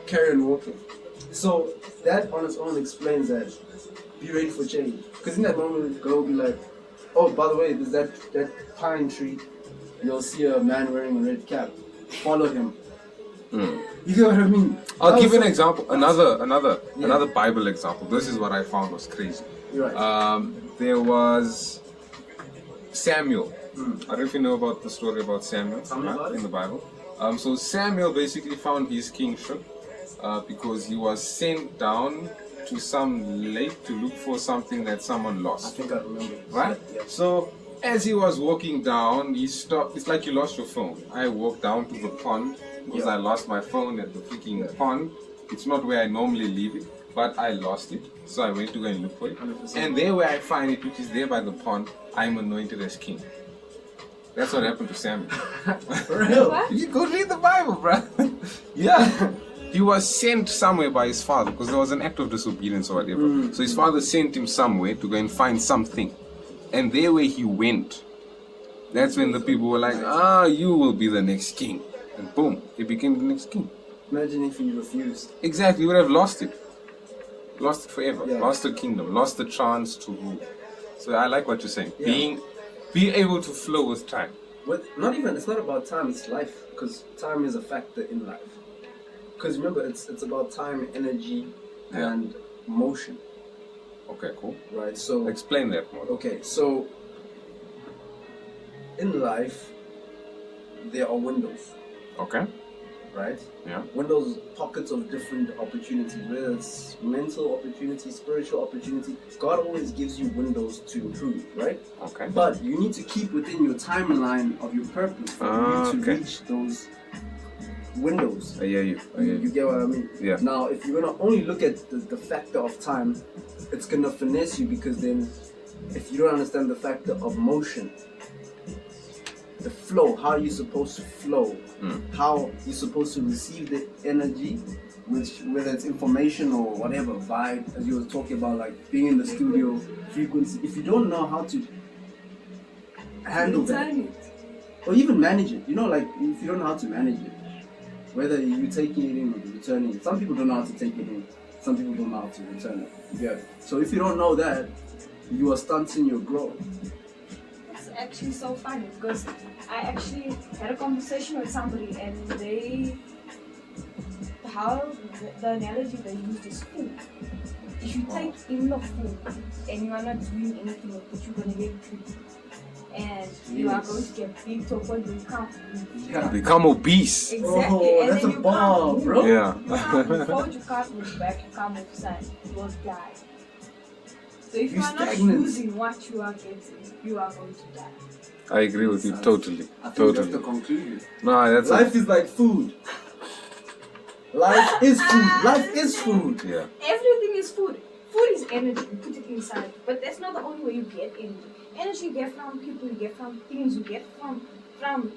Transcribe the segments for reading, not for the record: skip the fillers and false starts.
carry on walking. So that on its own explains that be ready for change. Because in that moment, the girl will be like, oh, by the way, there's that pine tree. You'll see a man wearing a red cap. Follow him. You get what I mean? I'll give you an example. Another Bible example. This is what I found was crazy. You're right. There was Samuel. I don't know if you know about the story about Samuel in the Bible. So Samuel basically found his kingship because he was sent down to some lake to look for something that someone lost. I think I remember. Right? Yeah. So as he was walking down, he stopped. It's like you lost your phone. I walked down to the pond because I lost my phone at the freaking pond. It's not where I normally leave it, but I lost it. So I went to go and look for it. 100%. And there where I find it, which is there by the pond, I'm anointed as king. That's what happened to Samuel. For real? You go read the Bible, bro. Yeah. He was sent somewhere by his father because there was an act of disobedience or whatever. So his father sent him somewhere to go and find something. And there where he went, that's when the people were like, you will be the next king. And boom, he became the next king. Imagine if he refused. Exactly, he would have lost it. Lost it forever. Yeah. Lost the kingdom. Lost the chance to rule. So I like what you're saying. Yeah. Being able to flow with time. It's not about time, it's life. Because time is a factor in life. Because remember, it's about time, energy, and motion. Okay, cool. Right, so... Explain that more. Okay, so... In life, there are windows. Okay. Right? Yeah. Windows, pockets of different opportunities, whether it's mental opportunity, spiritual opportunity. God always gives you windows to improve, right? Okay. But you need to keep within your timeline of your purpose for you to reach those windows. I hear you. You get what I mean? Yeah. Now, if you're gonna only look at the factor of time, it's gonna finesse you, because then if you don't understand the factor of motion, the flow, how you're supposed to flow, how you're supposed to receive the energy, which whether it's information or whatever vibe, as you were talking about, like being in the studio, frequency. If you don't know how to handle that, or even manage it, like if you don't know how to manage it, whether you're taking it in or returning it. Some people don't know how to take it in, some people don't know how to return it. Yeah. So if you don't know that, you are stunting your growth. It's actually so funny because I actually had a conversation with somebody, and the analogy they used is food. If you take in the food and you are not doing anything with it, you're going to get food. And you are going to get big to a point where you can't become obese. Exactly. Oh, and that's then a you bomb, can't bro. Yeah. You can't move forward, you can't move back, you can't move side. You will die. So if you are not using what you are getting, you are going to die. I agree with you totally. I think that's the conclusion. No, that's Life is like food. Life is food. Life is food. Yeah. Everything is food. Food is energy. You put it inside. But that's not the only way you get energy. Energy you get from people, you get from things, you get from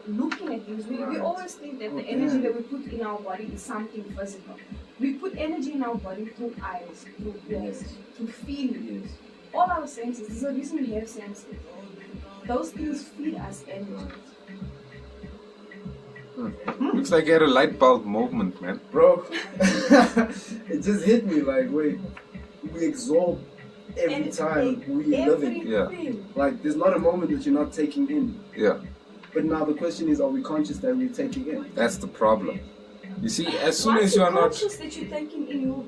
looking at things. We always think that the energy that we put in our body is something physical. We put energy in our body through eyes, through ears, through feelings. All our senses. There's a reason we have senses. Those things feed us energy. Looks like you had a light bulb moment, man. Bro, it just hit me like, wait, we absorb every time we live it. Yeah. Like, there's not a moment that you're not taking in. Yeah. But now the question is, are we conscious that we're taking in? That's the problem. You see, as soon Once as you are you're not... conscious that you're taking in, you'll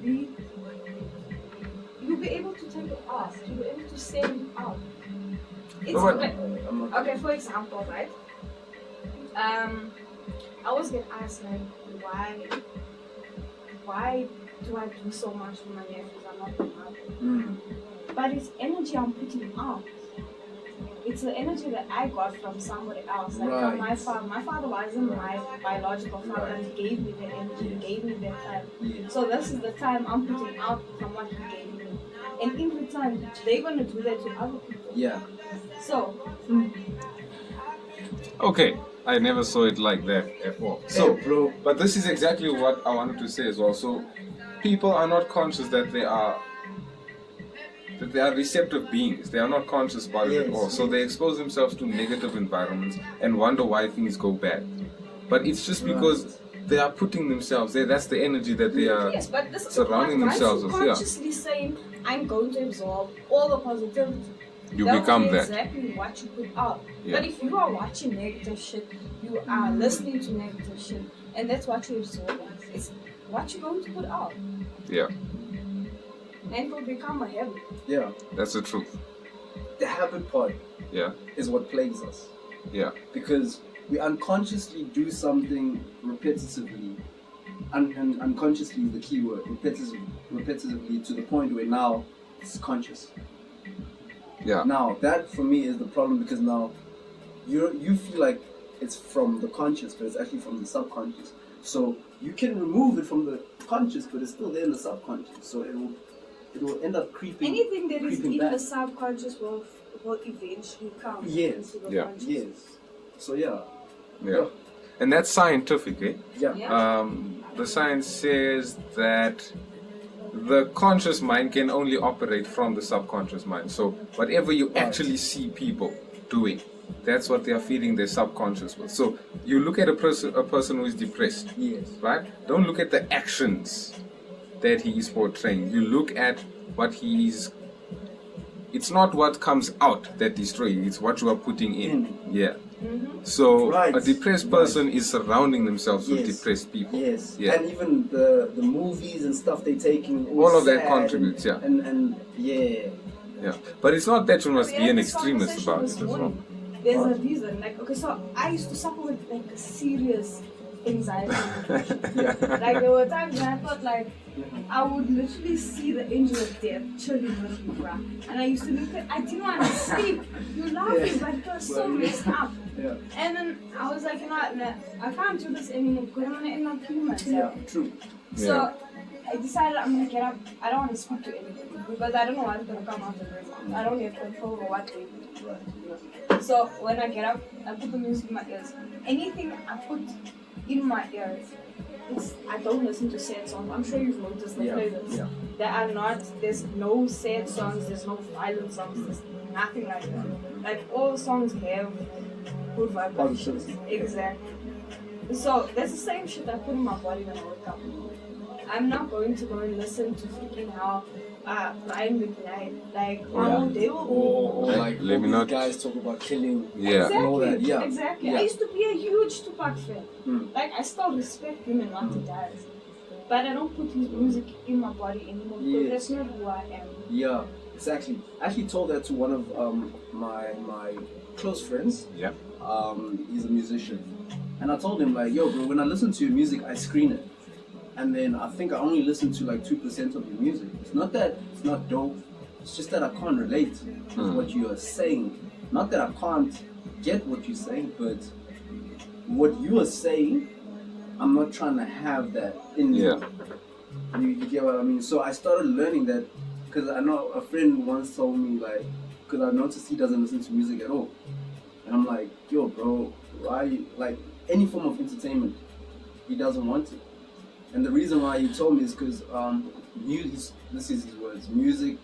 be able to take it out. You'll be able to send it out. It's No, but- like, okay, for example, right? I always get asked, like, why do I do so much for my nephews? I'm not their mother. But it's energy I'm putting out. It's the energy that I got from somebody else, like from my father. My father wasn't my biological father, and he gave me that energy, he gave me that time. So this is the time I'm putting out from what he gave me. And in return, they're going to do that to other people. Yeah. So, Okay, I never saw it like that at all. So, Hey, bro. but this is exactly what I wanted to say as well. So, people are not conscious that they are receptive beings. They are not conscious about it at all. So they expose themselves to negative environments and wonder why things go bad. But it's just because they are putting themselves there. That's the energy that they are Yes, but this surrounding themselves with. Yeah, consciously saying, I'm going to absorb all the positivity. you That become will be that. exactly what you put out. Yeah. But if you are watching negative shit, you are listening to negative shit, and that's what you absorb. It's what you're going to put out. Yeah, And it will become a habit. Yeah. that's the truth. The habit part Yeah, is what plagues us. yeah, Because we unconsciously do something repetitively, and unconsciously is the key word, repetitively to the point where now it's conscious. yeah, Now that for me is the problem, because now you feel like it's from the conscious, but it's actually from the subconscious. So you can remove it from the conscious, but it's still there in the subconscious. So it will end up creeping. Anything that is creeping in back. the subconscious will eventually come Yes. into the Yeah. conscious. Yes. So yeah. yeah. And that's scientific, eh? Yeah. Yeah. The science says that the conscious mind can only operate from the subconscious mind. So whatever you actually see people doing, that's what they are feeding their subconscious with. So you look at a person who is depressed, Yes. right? Don't look at the actions that he is portraying. You look at what he is. It's not what comes out that destroys you, it's what you are putting in. Yeah. So Right. a depressed person is surrounding themselves with Yes. depressed people. Yes. Yeah. And even the movies and stuff they taking, All of that sad contributes, yeah. And yeah. Yeah. But it's not that you must We be had an this extremist conversation about it this as well. morning. There's a reason. Like, okay, so I used to suffer with like serious anxiety. Like there were times when I felt like I would literally see the angel of death chilling with me, bruh. And I used to look at, I didn't want to sleep. You're laughing, but it was so messed up. Yeah. And then I was like, you know what, nah, I can't do this anymore because I'm gonna end up killing myself. Yeah. True. So Yeah. I decided I'm gonna get up. I don't want to speak to anybody because I don't know what's gonna come out of this. I don't have control over what they do. Right. So when I get up, I put the music in my ears. Anything I put in my ears, I don't listen to sad songs. I'm sure you've noticed the Yeah, playlists. yeah. There are not. There's no sad songs. There's no violent songs. There's nothing like that. Like all songs have good vibes. Positivity. Exactly. So that's the same shit I put in my body when I wake up. I'm not going to go and listen to freaking how Blignaut, like they will Or like Let all me these not- guys talk about killing. Yeah. Exactly. all that, yeah. Exactly. Yeah. I used to be a huge Tupac fan. Mm. Like I still respect him and what he does. But I don't put his music in my body anymore because Yes. that's not who I am. Yeah. Exactly. I actually told that to one of my close friends. Yeah. He's a musician, and I told him like, yo, bro, when I listen to your music, I screen it. And then I think I only listen to like 2% of your music. It's not that it's not dope. It's just that I can't relate with what you are saying. Not that I can't get what you're saying, but what you are saying, I'm not trying to have that in me. Yeah. You get what I mean? So I started learning that because I know a friend once told me like, because I noticed he doesn't listen to music at all. And I'm like, yo, bro, why? Like any form of entertainment, he doesn't want it. And the reason why he told me is because this is his words, music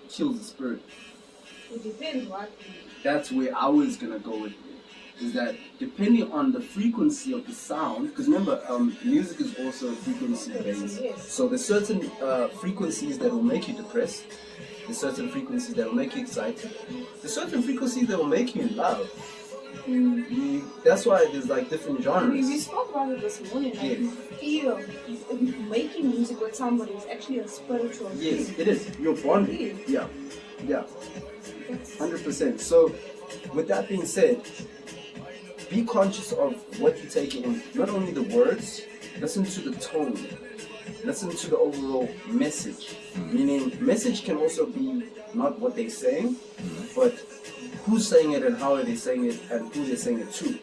kills the spirit. It depends what. That's where I was gonna go with it. Is that depending on the frequency of the sound, because remember, music is also frequency based. Yes. So there's certain frequencies that will make you depressed. There's certain frequencies that will make you excited. There's certain frequencies that will make you in love. That's why there's like different genres. We spoke about it this morning. Like Yes. you feel making music with somebody is actually a spiritual Yes, thing. it is. You're bonding. It is. Yeah, yeah, 100%. So, with that being said, be conscious of what you take in. Not only the words, listen to the tone. Listen to the overall message. Meaning, message can also be not what they're saying, but who's saying it and how are they saying it and who they're saying it to.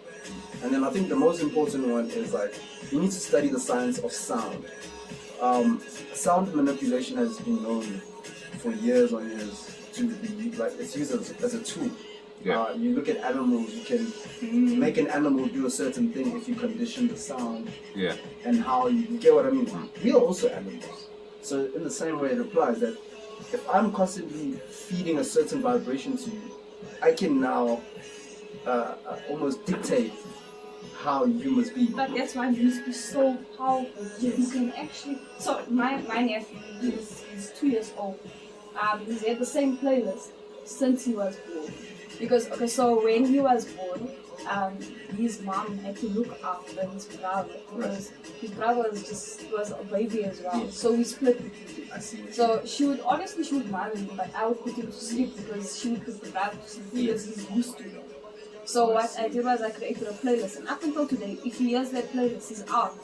And then I think the most important one is like, you need to study the science of sound. Sound manipulation has been known for years on years to be like, it's used as a tool. Yeah. You look at animals, you can make an animal do a certain thing if you condition the sound Yeah. and how you get what I mean. We are also animals. So in the same way it applies that if I'm constantly feeding a certain vibration to you, I can now almost dictate how you must be. But that's why music is so powerful. Yes. You can actually. So my nephew, he's 2 years old. He's had the same playlist since he was born. Because okay, so when he was born, his mom had to look after his brother because his brother was a baby as well. Yes. So we split the duty. I see. So she would mother him, but I would put him to sleep because she would put the brother to sleep because he's used to it. So what I did was I created a playlist, and up until today, if he hears that playlist, he's out.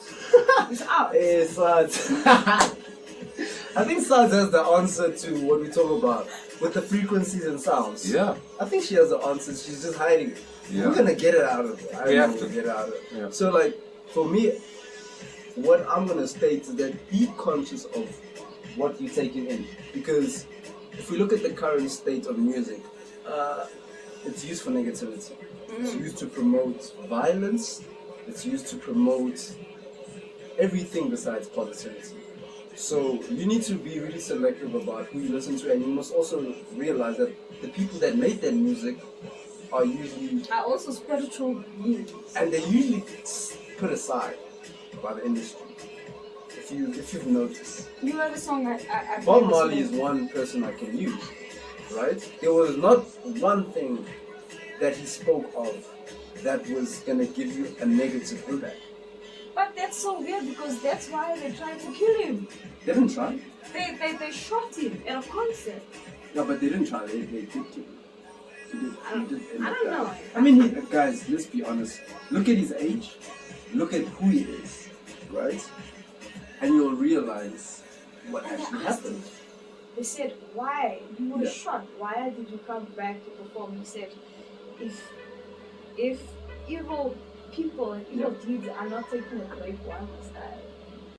He's out. Hey, Sarge. I think Sarge has the answer to what we talk about with the frequencies and sounds. Yeah. I think she has the answers. She's just hiding it. Yeah. We're gonna get it out of her. We have to get it out of her. Yeah. So, like, for me, what I'm gonna state is that be conscious of what you're taking in, because if we look at the current state of music, it's used for negativity. It's used to promote violence. It's used to promote everything besides positivity. So you need to be really selective about who you listen to, and you must also realize that the people that make that music are usually, Are also spiritual beings. and they're usually put aside by the industry. If you've noticed, You know the song I Bob played Marley this is one person I can use, right? There was not one thing that he spoke of that was gonna give you a negative impact. But that's so weird because that's why they tried to kill him. They didn't try. They shot him at a concert. No, but they didn't try. They did kill him. I don't know. I mean, guys, let's be honest. Look at his age. Look at who he is, right? And you'll realize what And actually I asked happened. him, they said, why? You were Yeah. shot. Why did you come back to perform? He said, if evil people and evil deeds are not taking a break, why must I?